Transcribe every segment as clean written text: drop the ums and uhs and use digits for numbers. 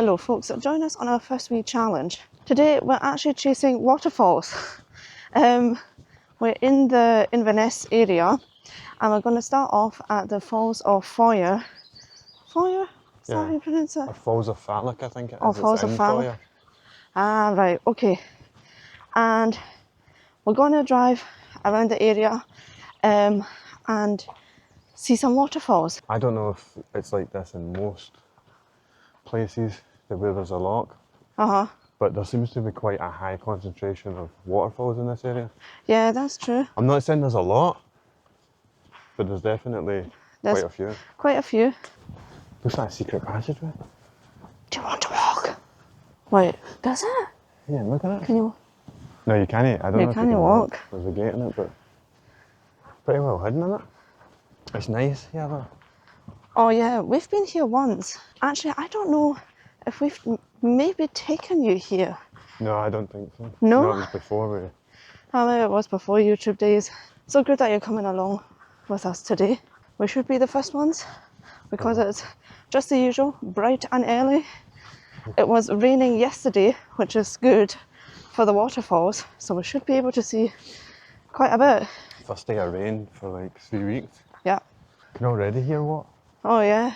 Hello folks, join us on our first wee challenge. Today we're actually chasing waterfalls. We're in the Inverness area and we're going to start off at the falls of Foyer. Foyer? Is that how you pronounce it? Or Falls of Falloch, I think it is. Oh, Falls of Falloch. Ah, right, okay. And we're going to drive around the area and see some waterfalls. I don't know if it's like this in most places where there's a loch, but there seems to be quite a high concentration of waterfalls in this area. Yeah, that's true. I'm not saying there's a lot, but there's definitely quite a few. Quite a few. Looks like a secret passageway. Do you want to walk? Wait, does it? Yeah, look at it. Can you? No, you can't. I don't know if you can walk. There's a gate in it, but pretty well hidden in it. It's nice here though. Oh yeah, we've been here once. Actually, I don't know if we've maybe taken you here. No, I don't think so. No? No, it was before we... Oh, maybe it was before YouTube days. So good that you're coming along with us today. We should be the first ones because it's just the usual, bright and early. It was raining yesterday, which is good for the waterfalls, so we should be able to see quite a bit. First day of rain for like 3 weeks. Yeah. You can already hear what? Oh yeah.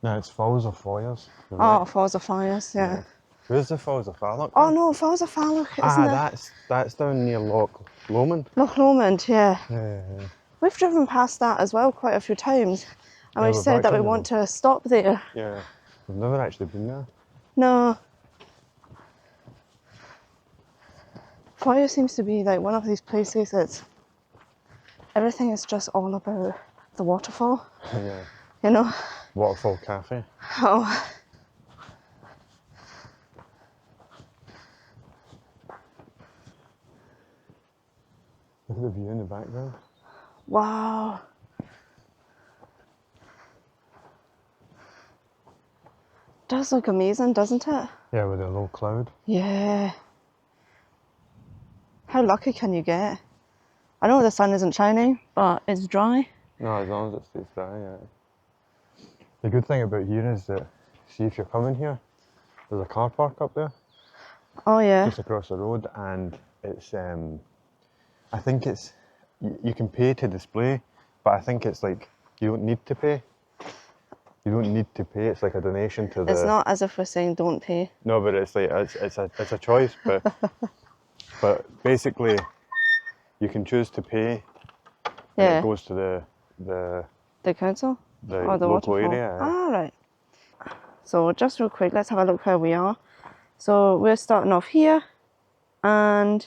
No, it's Falls of Foyers. Oh, Falls of Foyers, yeah. Where's the Falls of Falloch? Oh no, Falls of Falloch, isn't it? That's down near Loch Lomond. Loch Lomond, yeah. Yeah. We've driven past that as well quite a few times, and we've said that we want to stop there. Yeah, we've never actually been there. No. Foyer seems to be like one of these places that's everything is just all about the waterfall. Yeah. You know? Waterfall Cafe. Oh. Look at the view in the background. Wow. Does look amazing, doesn't it? Yeah, with a low cloud. Yeah. How lucky can you get? I know the sun isn't shining, but it's dry. No, as long as it stays dry, yeah. The good thing about here is that, see if you're coming here, there's a car park up there. Oh yeah. Just across the road, and it's, I think it's, you can pay to display, but I think it's like, you don't need to pay. You don't need to pay, it's like a donation to the... It's not as if we're saying don't pay. No, but it's like, it's a choice, but basically, you can choose to pay, and it goes to the council? The the local waterfall. area. Ah, right. So just real quick, let's have a look where we are. So we're starting off here, and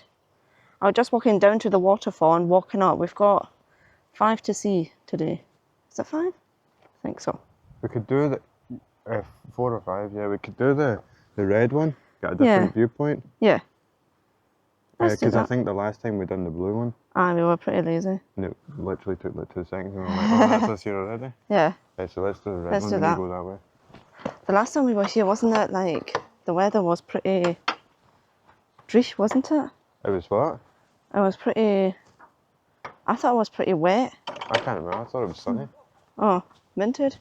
I'm just walking down to the waterfall and walking up. We've got 5 to see today. Is it 5? I think so. We could do the 4 or 5. Yeah, we could do the red one. Get a different viewpoint. Yeah. Because I think the last time we done the blue one. We were pretty lazy. And it literally took like 2 seconds, and we're like, oh, that's us here already. Yeah. Okay, so let's do the red Let's one do and that. go that way. The last time we were here, wasn't it like the weather was pretty Criche, wasn't it? It was what? It was pretty. I thought it was pretty wet. I can't remember. I thought it was sunny. Oh, minted.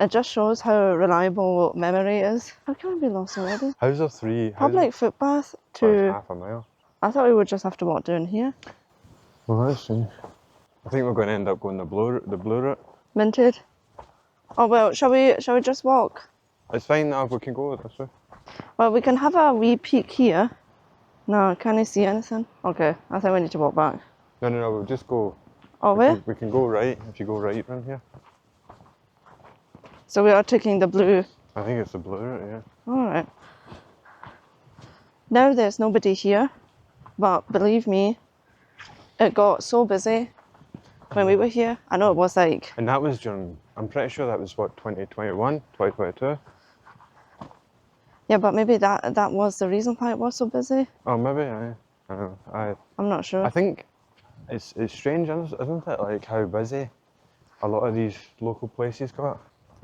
It just shows how reliable memory is. How can we be lost already? How's there 3? Public footpath to. Half a mile. I thought we would just have to walk down here. Well, let's see. I think we're going to end up going the blue route. Minted. Oh well, shall we just walk? It's fine now. We can go this way. Well, we can have a wee peek here. No, can I see anything? Okay, I think we need to walk back. No, we'll just go. Oh, where? We can go right. If you go right around here. So we are taking the blue. I think it's the blue route, yeah. Alright. Now there's nobody here, but believe me, it got so busy when we were here. I know it was like... And that was during, I'm pretty sure that was what, 2021, 2022? Yeah, but maybe that was the reason why it was so busy. Oh, maybe, I don't know. I'm not sure. I think it's strange, isn't it, like how busy a lot of these local places got.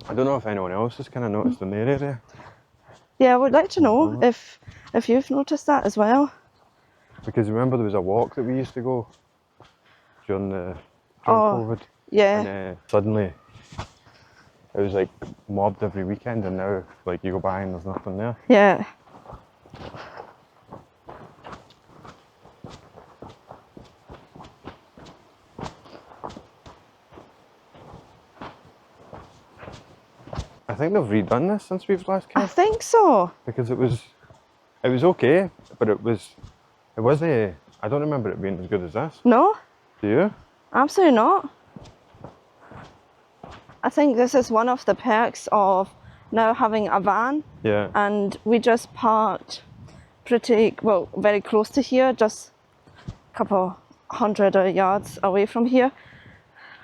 I don't know if anyone else has kind of noticed in their area. Yeah, I would like to know if you've noticed that as well. Because remember there was a walk that we used to go during COVID. Yeah. And suddenly it was like mobbed every weekend, and now like you go by and there's nothing there. Yeah. I think they've redone this since we've last I came, think so. because it was okay, but it was a. I don't remember it being as good as this. No, Do you? absolutely not. I think this is one of the perks of now having a van. Yeah. And we just parked very close to here, just a couple hundred yards away from here.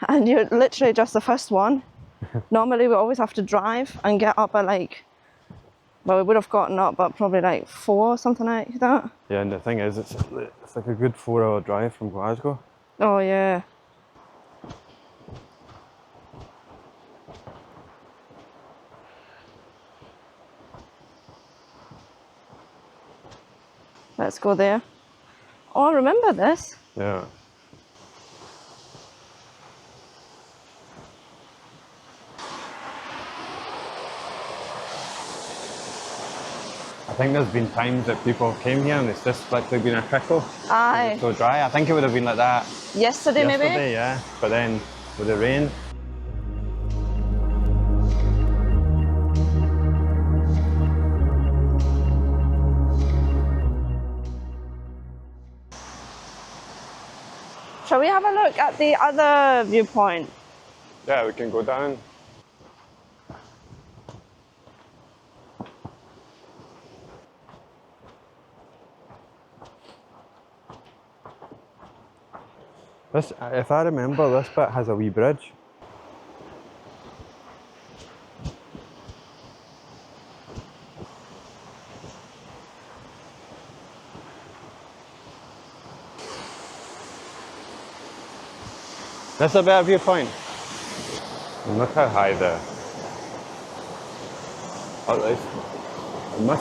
And you're literally just the first one. Normally we always have to drive and get up at we would have gotten up at probably like 4 or something like that. Yeah, and the thing is, it's like a good 4-hour drive from Glasgow. Oh yeah. Let's go there. Oh, I remember this. Yeah. I think there's been times that people came here and it's just literally been a trickle. Aye. It's so dry. I think it would have been like that Yesterday maybe? yeah. But then with the rain. Shall we have a look at the other viewpoint? Yeah, we can go down. This, if I remember, this bit has a wee bridge. This a better viewpoint. And look how high the.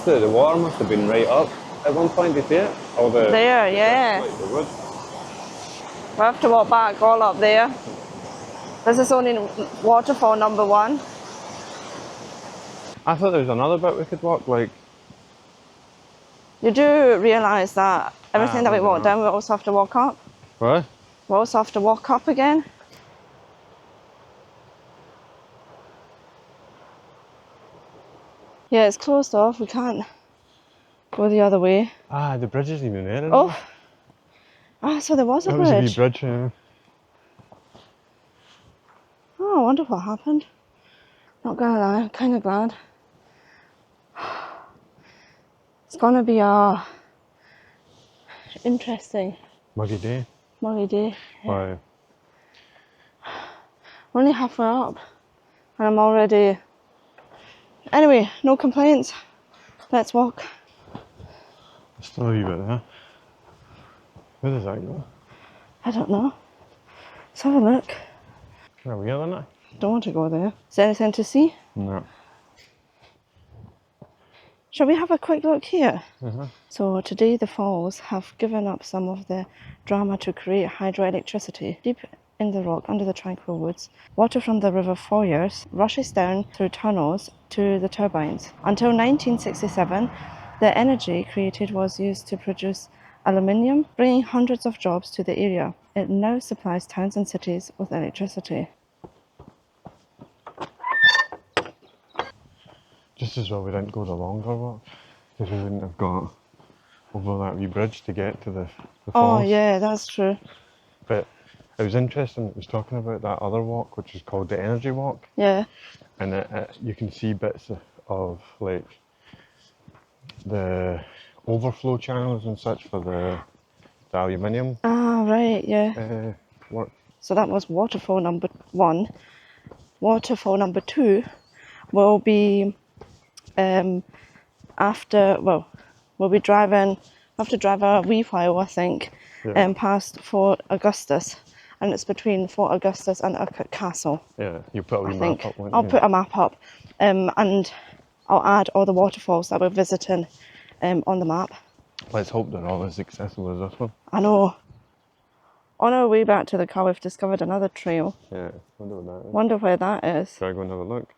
The water must have been right up at one point. Do you see it? All the There, yeah. like the wood. We'll have to walk back all up there. This is only waterfall number 1. I thought there was another bit we could walk. Like, You do realise that everything that we walk no. down, we also have to walk up. what? We also have to walk up again. Yeah, it's closed off. We can't go the other way. Ah, the bridge isn't even there anymore. Oh, so there was a That was a wee bridge. bridge. Yeah. Oh, I wonder what happened. Not gonna lie, I'm kind of glad. It's gonna be a interesting Muggy day. muggy day. Why? We're only halfway up and I'm already... Anyway, no complaints. Let's walk. Still a wee bit there. Where does that go? I don't know. Let's have a look. Kind of weird, isn't it? Don't want to go there. Is there anything to see? No. Shall we have a quick look here? Uh-huh. So today the falls have given up some of their drama to create hydroelectricity. Deep in the rock under the tranquil woods, water from the river Foyer rushes down through tunnels to the turbines. Until 1967, the energy created was used to produce aluminium, bringing hundreds of jobs to the area. It now supplies towns and cities with electricity. Just as well we didn't go the longer walk, because we wouldn't have got over that wee bridge to get to the falls. Oh yeah, that's true. But it was interesting, it was talking about that other walk, which is called the Energy Walk. Yeah. And you can see bits of like the overflow channels and such for the aluminium Ah, right, yeah. work. So that was waterfall number 1. Waterfall number 2 will be we'll be driving, have to drive a wee while, I think, Yeah. past Fort Augustus. And it's between Fort Augustus and Urquhart Castle, Yeah, you put a wee I map think. up, won't I'll you? put a map up and I'll add all the waterfalls that we're visiting on the map. Let's hope they're all as accessible as this one. I know. On our way back to the car, we've discovered another trail. Yeah, wonder what that is. Wonder where that is. Shall I go and have a look?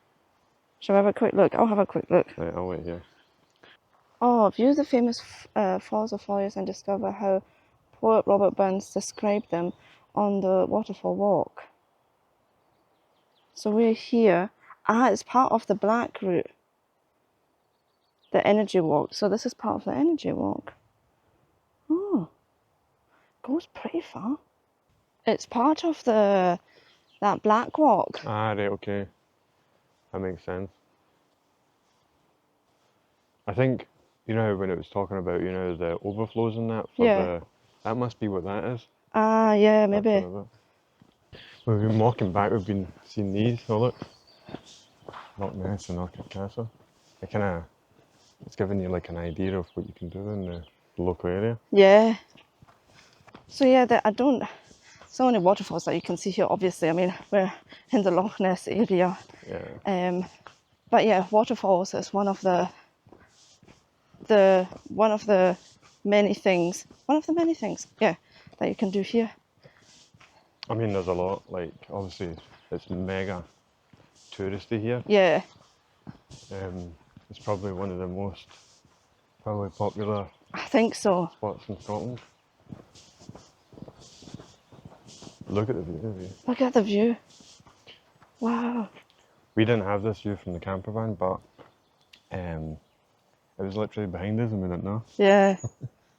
Shall we have a quick look? I'll have a quick look. Right, I'll wait here. Oh, view the famous falls of Foyer and discover how poet Robert Burns described them on the Waterfall walk. So we're here. It's part of the Black route. The energy walk. So this is part of the energy walk. Oh, goes pretty far. It's part of that Black walk. Ah, right, okay. That makes sense. I think, you know, when it was talking about, you know, the overflows and that for Yeah. that must be what that is. Ah, yeah, That's maybe. what it is. We've been walking back, we've been seeing these. Oh look, Loch Ness and Orchid Castle. It's giving you like an idea of what you can do in the local area. Yeah. So yeah, so many waterfalls that you can see here. Obviously, I mean we're in the Loch Ness area. Yeah. But yeah, waterfalls is one of the many things. Yeah, that you can do here. I mean, there's a lot. Like obviously, it's mega touristy here. Yeah. It's probably one of the most popular I think so. spots in Scotland. Look at the view. Look at the view. Wow. We didn't have this view from the camper van, but it was literally behind us and we didn't know. Yeah.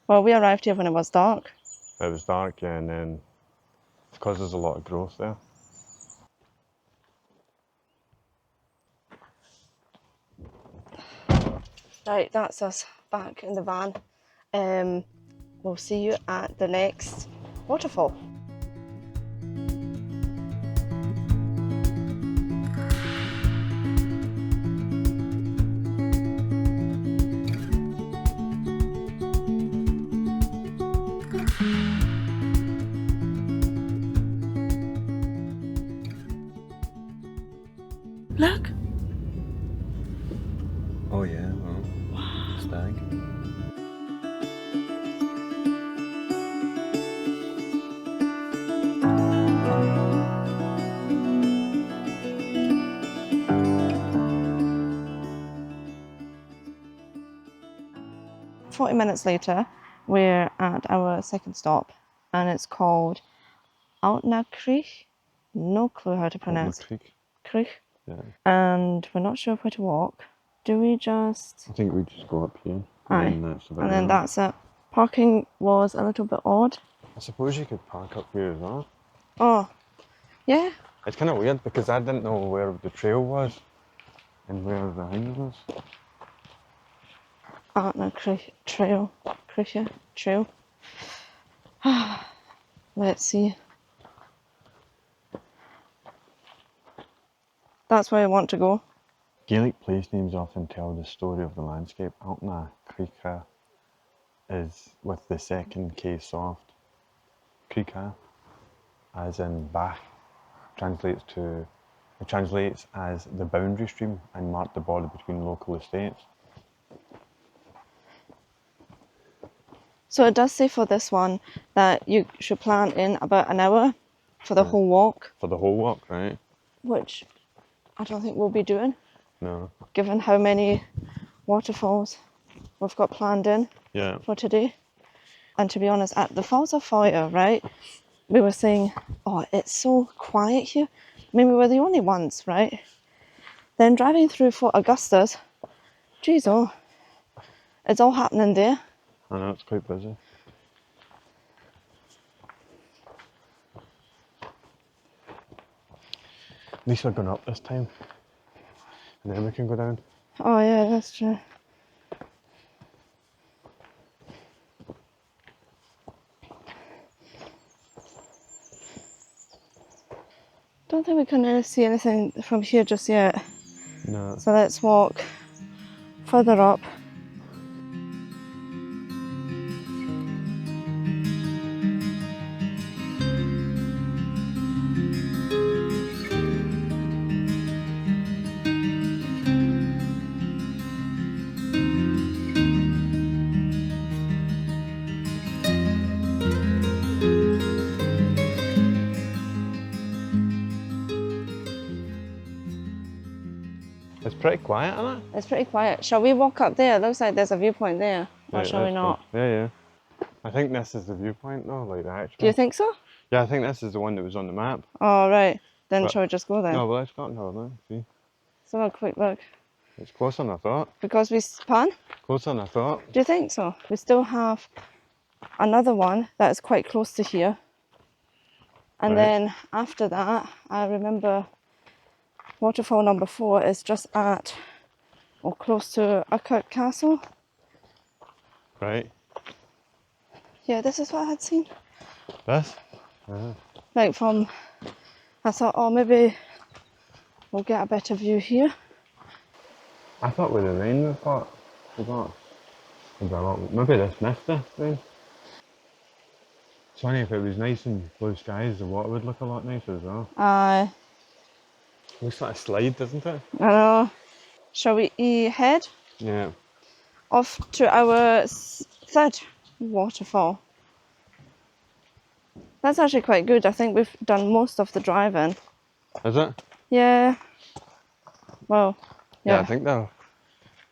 Well, we arrived here when it was dark. It was dark, yeah, and then it's because there's a lot of growth there. Right, that's us back in the van. We'll see you at the next waterfall. Look. Oh yeah, well, stag. Minutes later, we're at our second stop, and it's called Allt Criche. No clue how to pronounce Creek. Criche. Yeah. And we're not sure where to walk. Do we just? I think we just go up here. Aye. And then that's about And then it. that's it. Parking was a little bit odd. I suppose you could park up here as well. Oh, yeah. It's kind of weird because I didn't know where the trail was and where the house was. Criche trail. Criche trail. Let's see. That's where I want to go. Gaelic place names often tell the story of the landscape. Allt Criche is with the second K soft. Criche, as in Bach, translates as the boundary stream and marked the border between local estates. So it does say for this one that you should plan in about an hour for the whole walk. For the whole walk, right? Which I don't think we'll be doing, No. given how many waterfalls we've got planned in for today. And to be honest, at the Falls of Foyer, right, we were saying, oh, it's so quiet here. I mean, we were the only ones, right? Then driving through Fort Augustus, geez, oh, it's all happening there. I know, it's quite busy. At least we're going up this time. And then we can go down. Oh yeah, that's true. Don't think we can really see anything from here just yet. No. So let's walk further up. It's pretty quiet, isn't it? It's pretty quiet. Shall we walk up there? It looks like there's a viewpoint there. Or shall we let's not? go. Yeah. I think this is the viewpoint though, like the actual. Do you think so? Yeah, I think this is the one that was on the map. Oh, right. Then But- shall we just go there? No, well, let's go and have a look. See, Let's have a quick look. it's closer than I thought. Because we span? Closer than I thought. Do you think so? We still have another one that is quite close to here. And Right. then after that, I remember waterfall number 4 is just at or close to Allt Castle. Right. Yeah, this is what I had seen. This? Like from, I thought, oh, maybe we'll get a better view here. I thought with the rain we got, maybe this missed the rain. It's funny, if it was nice and blue skies, the water would look a lot nicer as well. Looks like a slide, doesn't it? I know. Shall we head Yeah. off to our 3rd waterfall? That's actually quite good. I think we've done most of the driving. Is it? Yeah. Well, Yeah, I think there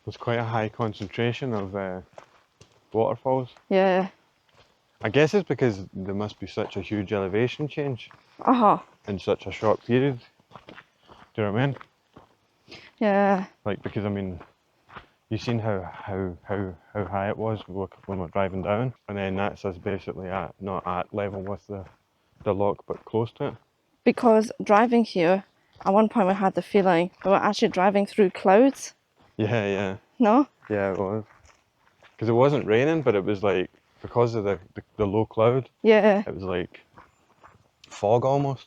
was quite a high concentration of waterfalls. Yeah. I guess it's because there must be such a huge elevation change Uh-huh. in such a short period. Do you know what I mean? Yeah. Like, because I mean, you've seen how high it was when we're driving down, and then that's us basically not at level with the loch, but close to it. Because driving here, at one point we had the feeling we were actually driving through clouds. Yeah. No? Yeah, it was. Because it wasn't raining, but it was like, because of the low cloud, Yeah. it was like fog almost.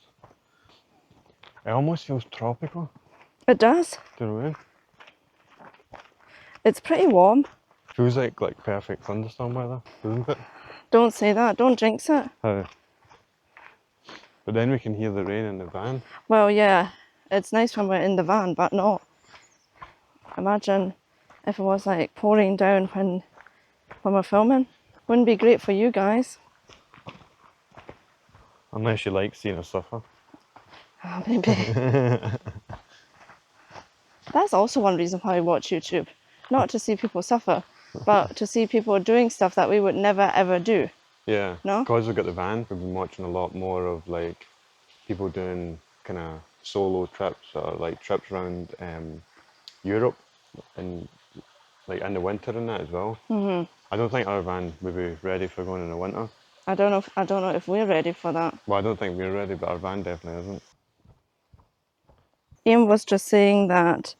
It almost feels tropical. It does. Do you know what I mean? It's pretty warm. Feels like perfect thunderstorm weather, doesn't it? Don't say that. Don't jinx it. But then we can hear the rain in the van. Well, yeah. It's nice when we're in the van, but not. Imagine if it was like pouring down when we're filming. Wouldn't be great for you guys. Unless you like seeing us suffer. Oh, maybe. That's also one reason why we watch YouTube. Not to see people suffer, but to see people doing stuff that we would never ever do. Yeah. No? Because we've got the van, we've been watching a lot more of like people doing kind of solo trips or like trips around Europe and like in the winter and that as well. Mm-hmm. I don't think our van would be ready for going in the winter. I don't know if we're ready for that. Well, I don't think we're ready, but our van definitely isn't. Ian was just saying that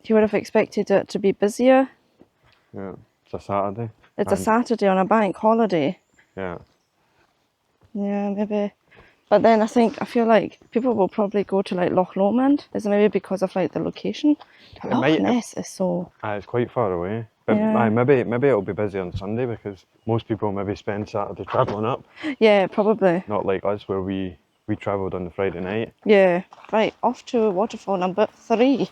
he would have expected it to be busier. Yeah. It's a Saturday. It's a Saturday on a bank holiday. Yeah. Yeah, maybe. But then I feel like people will probably go to like Loch Lomond. Is it maybe because of like the location? Loch Ness is so... It's quite far away. But Yeah. maybe it'll be busy on Sunday because most people maybe spend Saturday travelling up. Yeah, probably. Not like us where we travelled on the Friday night. Yeah. Right, off to waterfall number 3.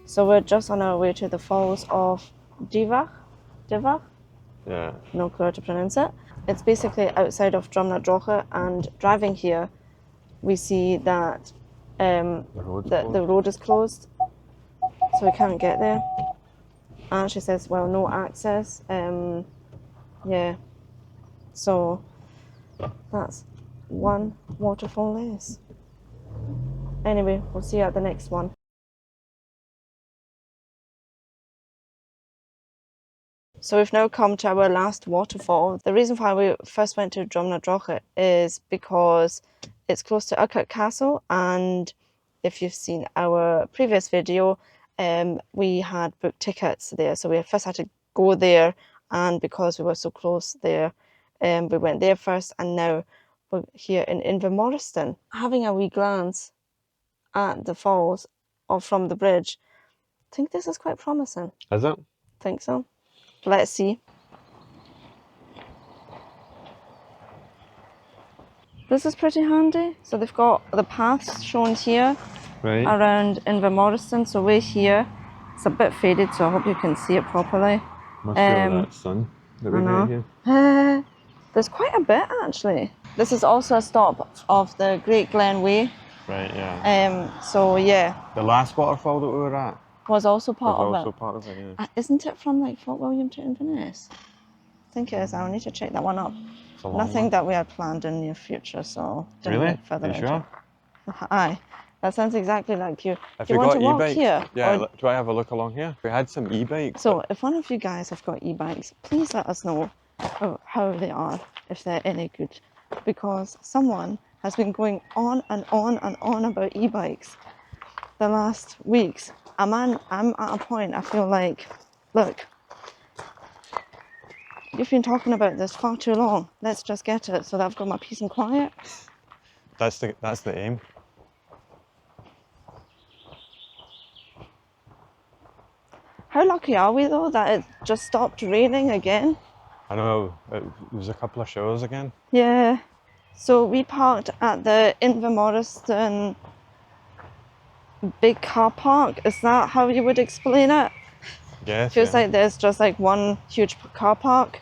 So we're just on our way to the falls of Divach. Divach? Yeah. No clue how to pronounce it. It's basically outside of Drumnadrocha, and driving here, we see that the road is closed, so we can't get there. And she says, well, no access. Yeah. So that's one waterfall less. Anyway, we'll see you at the next one. So we've now come to our last waterfall. The reason why we first went to Drumnadrocha is because it's close to Allt Castle, and if you've seen our previous video, we had booked tickets there. So we first had to go there, and because we were so close there, we went there first, and now we're here in Invermoriston. Having a wee glance at the falls or from the bridge, I think this is quite promising. Is it? Think so. Let's see. This is pretty handy. So they've got the paths shown here Right. around Invermoriston. So we're here. It's a bit faded, so I hope you can see it properly. Must be all that sun that we get here. There's quite a bit actually. This is also a stop of the Great Glen Way. Right, yeah. So yeah. The last waterfall that we were at Was also part was of also it. part of it, yeah. Isn't it from like Fort William to Inverness? I think it is. I'll need to check that one up. It's a long Nothing one. that we had planned in the near future, so didn't Really? look further You into sure? it. Aye. That sounds exactly like you. If Do you we want got to walk e-bikes, here? yeah. Or- Do I have a look along here? We had some e-bikes. So if one of you guys have got e-bikes, please let us know how they are, if they're any good. Because someone has been going on and on and on about e-bikes the last weeks. I'm at a point, I feel like, look, you've been talking about this far too long. Let's just get it so that I've got my peace and quiet. That's the aim. How lucky are we though that it just stopped raining again? I know, it was a couple of showers again. Yeah. So we parked at the Invermoriston big car park. Is that how you would explain it? Yes, Feels yeah. like there's just like one huge car park.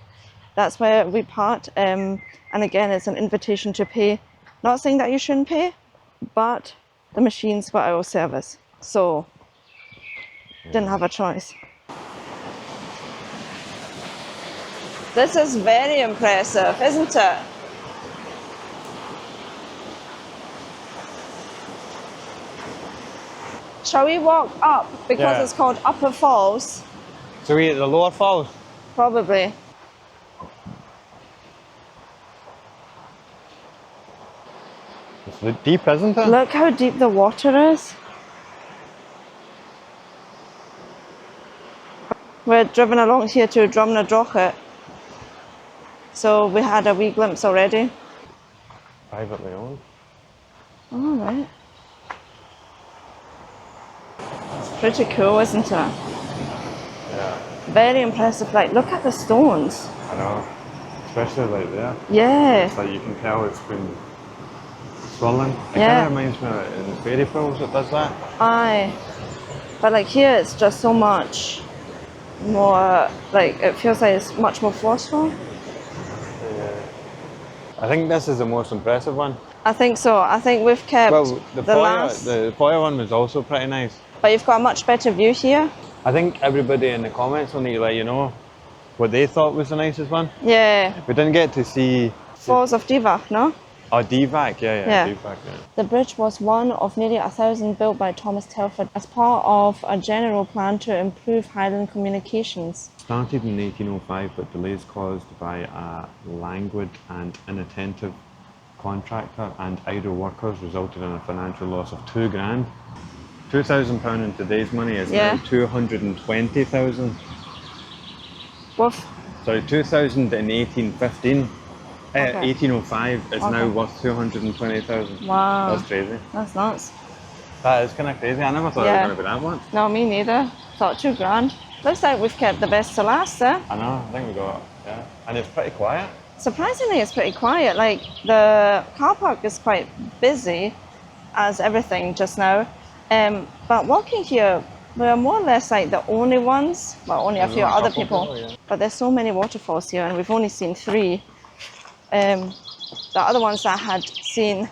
That's where we parked. And again, it's an invitation to pay. Not saying that you shouldn't pay, but the machines were out of service. So didn't have a choice. This is very impressive, isn't it? Shall we walk up because Yeah. it's called Upper Falls? So we at the lower falls? Probably. It's deep, isn't it? Look how deep the water is. We're driven along here to Drumnadrochit. So we had a wee glimpse already. Privately owned. All right. It's pretty cool, isn't it? Yeah. Very impressive. Like, look at the stones. I know. Especially like there. Yeah. It's like you can tell it's been swollen. It Yeah. kind of reminds me of in the fairy pools it does that. Aye. But like here, it's just so much more, like, it feels like it's much more forceful. I think this is the most impressive one. I think so. I think we've kept Well, the last, Foyer one was also pretty nice. but you've got a much better view here. I think everybody in the comments will need to let you know what they thought was the nicest one. Yeah. We didn't get to see... Falls of Divach, no? Oh, Divach, yeah. Divach, yeah. The bridge was one of nearly 1,000 built by Thomas Telford as part of a general plan to improve Highland communications. Started in 1805, but delays caused by a languid and inattentive contractor and idle workers resulted in a financial loss of £2,000. £2,000 in today's money is now 220,000. Woof. Sorry, 2,000 in 1815. Okay. 1805 is now worth 220,000. Wow. That's crazy. That's nuts. That is kind of crazy. I never thought it was going to be that much. No, me neither. Thought £2,000. Looks like we've kept the best to last, eh? I know, I think we got, yeah. And it's pretty quiet. Surprisingly, it's pretty quiet. Like, the car park is quite busy, as everything just now. But walking here, we're more or less like the only ones. Well, only a few a other couple people. people, yeah. But there's so many waterfalls here, and we've only seen 3. The other ones that I had seen,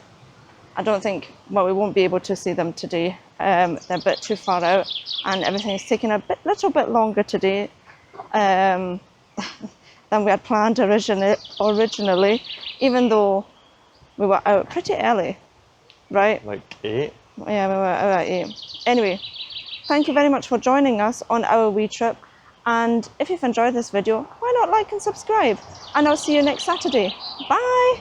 I don't think, well, we won't be able to see them today. They're a bit too far out, and everything's taking a little bit longer today than we had planned originally, even though we were out pretty early, right? Like 8. Yeah, we were out at 8. Anyway, thank you very much for joining us on our wee trip. And if you've enjoyed this video, why not like and subscribe? And I'll see you next Saturday. Bye!